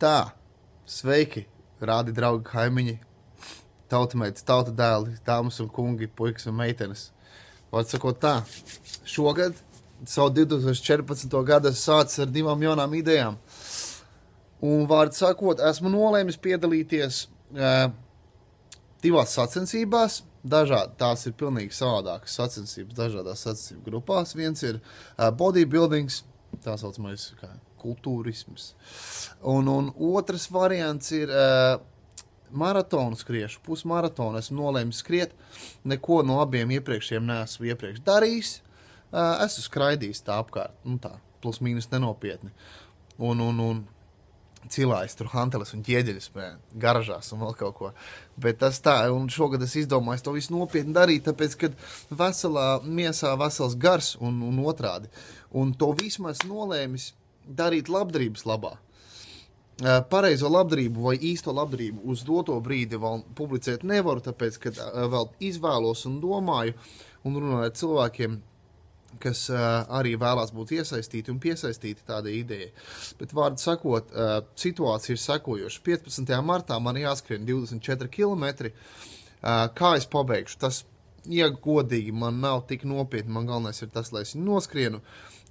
tā, sveiki, rādi draugi kaimiņi, tautameitas, tautadēli, dāmas un kungi, puikas un meitenes. Vārds sakot tā, šogad, savu 2014. gadu sācis ar 2 jaunām idejām. Un vārds sakot, esmu nolēmis piedalīties 2 sacensībās. Dažādi, tās ir pilnīgi savādākas sacensības, dažādās sacensību grupās. Viens ir bodybuildings, tā saucamais kā kultūrisms. Un otrs variants ir maratonu skriešu, pusmaratonu. Esmu nolēmis skriet, neko no abiem iepriekšējiem neesmu iepriekš darījis. Esmu skraidījis tā apkārt, tā, plus mīnus nenopietni. Un cilājis tur hanteles un ķieģeļus garažās un vēl kaut ko. Bet tas tā, un šogad es izdomāju to visu nopietni darīt, tāpēc, kad veselā miesā vesels gars un otrādi. Un to visu esmu nolēmis darīt labdarības labā. Pareizo labdarību vai īsto labdarību uz doto brīdi vēl publicēt nevaru, tāpēc, kad vēl izvēlos un domāju un runāju ar cilvēkiem, kas arī vēlās būt iesaistīti un piesaistīti tādai idejai. Bet vārdu sakot, situācija ir sekojoša. 15. martā man jāskrien 24 kilometri. Kā es pabeigšu? Tas, ja godīgi, man nav tik nopietni. Man galvenais ir tas, lai es noskrienu.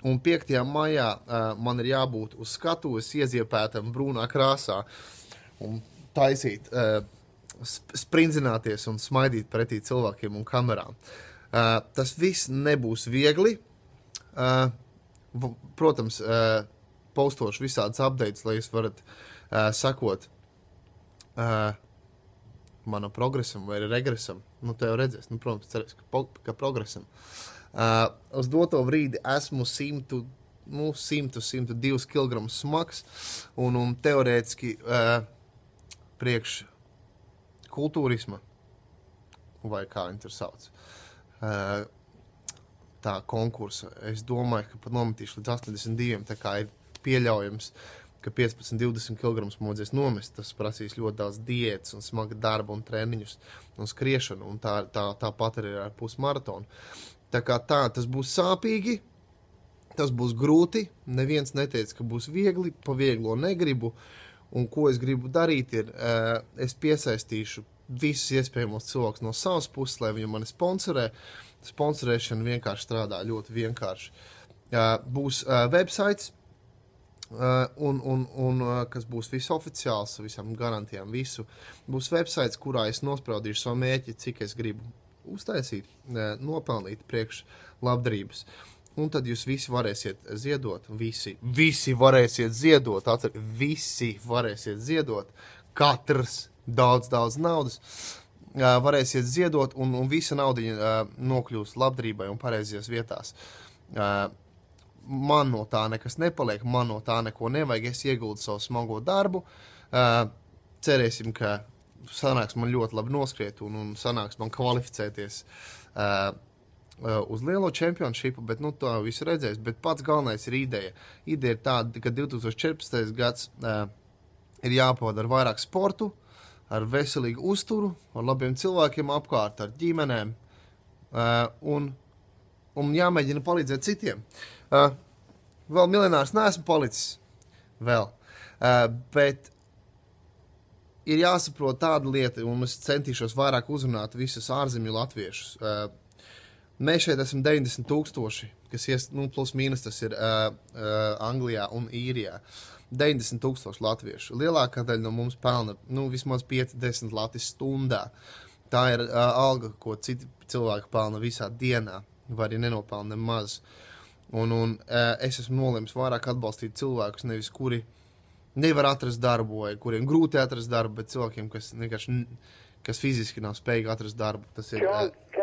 Un 5. maijā man ir jābūt uz skatuves ieziepētam brūnā krāsā un taisīt, sprindzināties un smaidīt pretī cilvēkiem un kamerām. Tas viss nebūs viegli. Protams, postošu visādas updates, lai jūs varat sakot manam progresam vai regresam. Te jau redzēs, protams, cerēs, ka progresam. Uz doto brīdi esmu 100-102 kg smags un teorētiski priekš kultūrisma, vai kā viņi tur sauc, tā konkursa. Es domāju, ka pat nometīšu līdz 82, tā kā ir pieļaujams, ka 15-20 kg modzies nomest. Tas prasīs ļoti daudz diētas un smaga darba un treniņus un skriešanu, un tāpat arī ar pusmaratonu. Tā kā tā, tas būs sāpīgi, tas būs grūti, neviens neteica, ka būs viegli, pa vieglo negribu, un ko es gribu darīt ir, es piesaistīšu visus iespējamos cilvēkus no savas puses, lai viņi mani sponsorē. Sponsorēšana vienkārši strādā ļoti vienkārši. Būs websites, un kas būs viss oficiāls, visam garantijām visu. Būs websites, kurā es nospraudīšu savu mērķi, cik es gribu uztaisīt, nopelnīt priekš labdarības. Un tad jūs visi varēsiet ziedot, visi varēsiet ziedot, visi varēsiet ziedot, katrs daudz naudas, varēsiet ziedot, un visa naudiņa nokļūs labdarībai un pareizajās vietās. Man no tā nekas nepaliek, man no tā neko nevajag, es ieguldu savu smago darbu, cerēsim, ka sanāks man ļoti labi noskriet un sanāks man kvalificēties uz lielo čempionšipu, bet tā visu redzēs. Bet pats galvenais ir ideja. Ideja ir tāda, ka 2014. gads ir jāpavada ar vairāk sportu, ar veselīgu uzturu, ar labiem cilvēkiem apkārt, ar ģimenēm un jāmēģina palīdzēt citiem. Vēl miljonārs neesmu palicis, bet ir jāsaprot tāda lieta, un es centīšos vairāk uzrunāt visus ārzemju latviešus. Mēs šeit esam 90 000, kas plus mīnus tas ir Anglijā un Īrijā. 90 000 latviešu. Lielākā daļa no mums pelna vismaz 5-10 latis stundā. Tā ir alga, ko citi cilvēki pelna visā dienā, vai arī nenopelna nemaz. Un es esmu nolēmis vairāk atbalstīt cilvēkus, nevis kuri nevar atrast darbu, vai kuriem grūti atrast darbu, bet cilvēkiem, kas fiziski nav spējīgi atrast darbu. Tas ir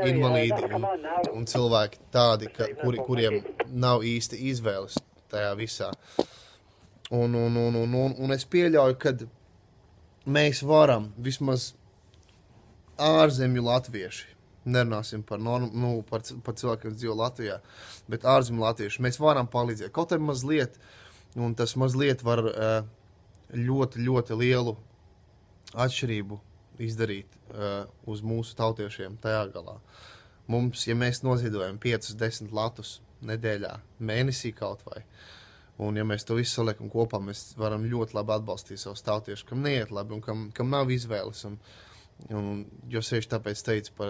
invalīdi un cilvēki tādi, kuriem nav īsti izvēles tajā visā. Un es pieļauju, ka mēs varam vismaz ārzemju latvieši, nerunāsim par cilvēkiem, kas dzīvo Latvijā, bet ārzemju latvieši, mēs varam palīdzēt. Kaut arī mazliet, un tas mazliet var ļoti, ļoti lielu atšķirību izdarīt uz mūsu tautiešiem tajā galā. Mums, ja mēs noziedojam 5-10 latus nedēļā, mēnesī kaut vai, Un, ja mēs to visu saliekam kopā, mēs varam ļoti labi atbalstīt savus tautiešus, kam neiet labi un kam nav izvēles. Jo sevišķi tāpēc teicu par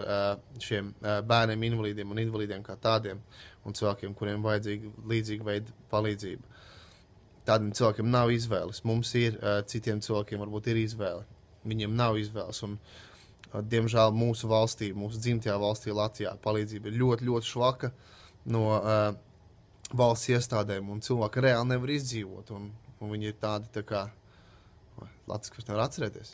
šiem bērniem, invalīdiem un invalīdiem kā tādiem un cilvēkiem, kuriem vajadzīga līdzīga veida palīdzība. Tādiem cilvēkiem nav izvēles. Mums ir, citiem cilvēkiem varbūt ir izvēle. Viņiem nav izvēles. Un, diemžēl mūsu valstī, mūsu dzimtajā valstī Latvijā palīdzība ir ļoti, ļoti švaka no valsts iestādēm, un cilvēki reāli nevar izdzīvot, un viņi ir tādi tā kā, Latvijas, kurš nevar atcerēties,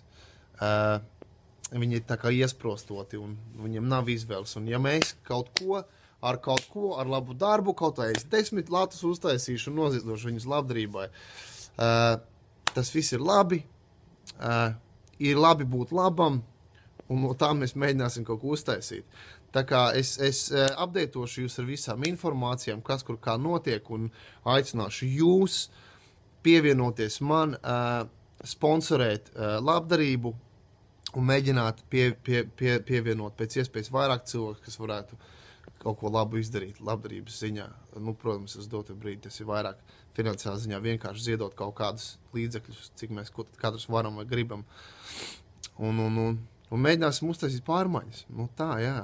viņi ir tā kā iesprostoti, un viņiem nav izvēles, un ja mēs kaut ko, ar labu darbu, kaut vai 10 latus uztaisīšu un noziedošu viņus labdarībai, tas viss ir labi būt labam, un no tā mēs mēģināsim kaut ko uztaisīt. Tā kā es updatēšu jūs ar visām informācijām, kas kur kā notiek, un aicināšu jūs pievienoties man, sponsorēt labdarību un mēģināt pievienot pēc iespējas vairāk cilvēku, kas varētu kaut ko labu izdarīt labdarības ziņā. Nu, protams, uz dotu brīdi tas ir vairāk finansiālā ziņā vienkārši ziedot kaut kādus līdzekļus, cik mēs katrs varam vai gribam. Un mēģināsim uztaisīt pārmaiņas. Nu tā, jā.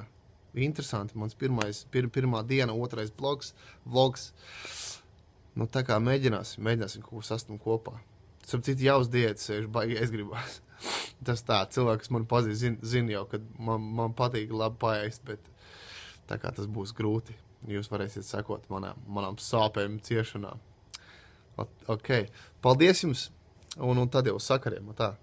Interesanti. Mans pirmā diena, otrais vlogs. Nu tā kā mēģināsim kaut ko sastumt kopā. Starp citu jau uz diētas sēžu, baigi es gribās. Tas tā, cilvēki, kas mani pazīst, zina jau, ka man patīk labi paēst, bet tā kā tas būs grūti. Jūs varēsiet sekot manām sāpēm, ciešanām. Ok. Paldies jums, un tad jau sakariem. Tā.